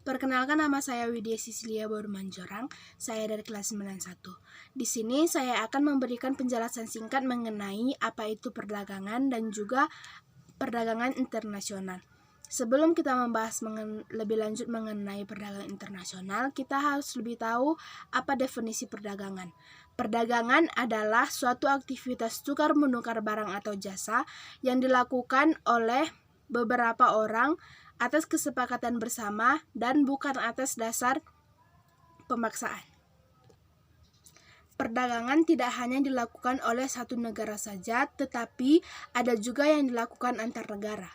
Perkenalkan, nama saya Widya Sisilia Borumanjorang, saya dari kelas 91. Di sini saya akan memberikan penjelasan singkat mengenai apa itu perdagangan dan juga perdagangan internasional. Sebelum kita membahas lebih lanjut mengenai perdagangan internasional, kita harus lebih tahu apa definisi perdagangan. Perdagangan adalah suatu aktivitas tukar-menukar barang atau jasa yang dilakukan oleh beberapa orang atas kesepakatan bersama dan bukan atas dasar pemaksaan. Perdagangan tidak hanya dilakukan oleh satu negara saja, tetapi ada juga yang dilakukan antar negara.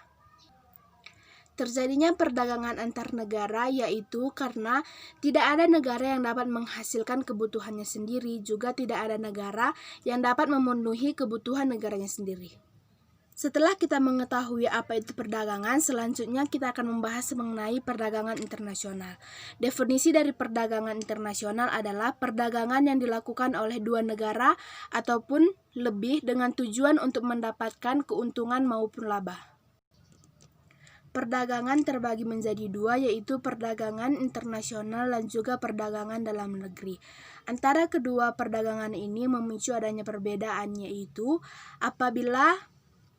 Terjadinya perdagangan antar negara yaitu karena tidak ada negara yang dapat menghasilkan kebutuhannya sendiri, juga tidak ada negara yang dapat memenuhi kebutuhan negaranya sendiri. Setelah kita mengetahui apa itu perdagangan, selanjutnya kita akan membahas mengenai perdagangan internasional. Definisi dari perdagangan internasional adalah perdagangan yang dilakukan oleh dua negara ataupun lebih dengan tujuan untuk mendapatkan keuntungan maupun laba. Perdagangan terbagi menjadi dua, yaitu perdagangan internasional dan juga perdagangan dalam negeri. Antara kedua perdagangan ini memicu adanya perbedaan, yaitu apabila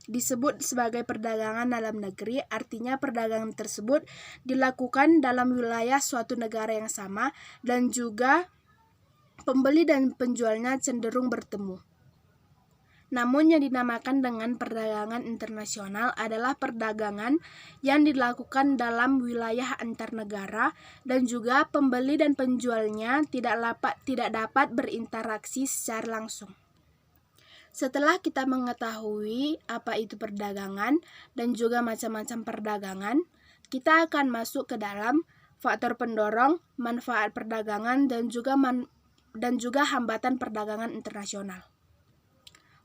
disebut sebagai perdagangan dalam negeri, artinya perdagangan tersebut dilakukan dalam wilayah suatu negara yang sama dan juga pembeli dan penjualnya cenderung bertemu. Namun yang dinamakan dengan perdagangan internasional adalah perdagangan yang dilakukan dalam wilayah antar negara dan juga pembeli dan penjualnya tidak dapat berinteraksi secara langsung. Setelah kita mengetahui apa itu perdagangan dan juga macam-macam perdagangan, kita akan masuk ke dalam faktor pendorong, manfaat perdagangan, dan juga hambatan perdagangan internasional.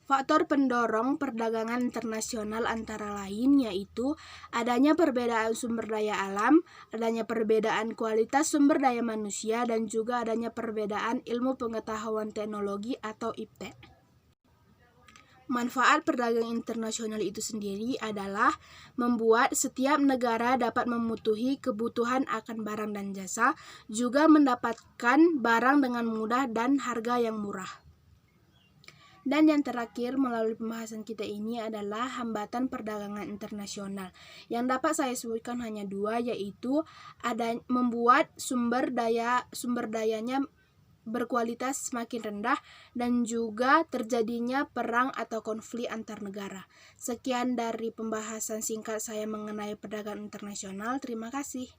Faktor pendorong perdagangan internasional antara lain yaitu adanya perbedaan sumber daya alam, adanya perbedaan kualitas sumber daya manusia, dan juga adanya perbedaan ilmu pengetahuan teknologi atau IP. Manfaat perdagangan internasional itu sendiri adalah membuat setiap negara dapat memenuhi kebutuhan akan barang dan jasa, juga mendapatkan barang dengan mudah dan harga yang murah. Dan yang terakhir melalui pembahasan kita ini adalah hambatan perdagangan internasional. Yang dapat saya sebutkan hanya dua, yaitu membuat sumber dayanya berkualitas semakin rendah dan juga terjadinya perang atau konflik antar negara. Sekian dari pembahasan singkat saya mengenai perdagangan internasional. Terima kasih.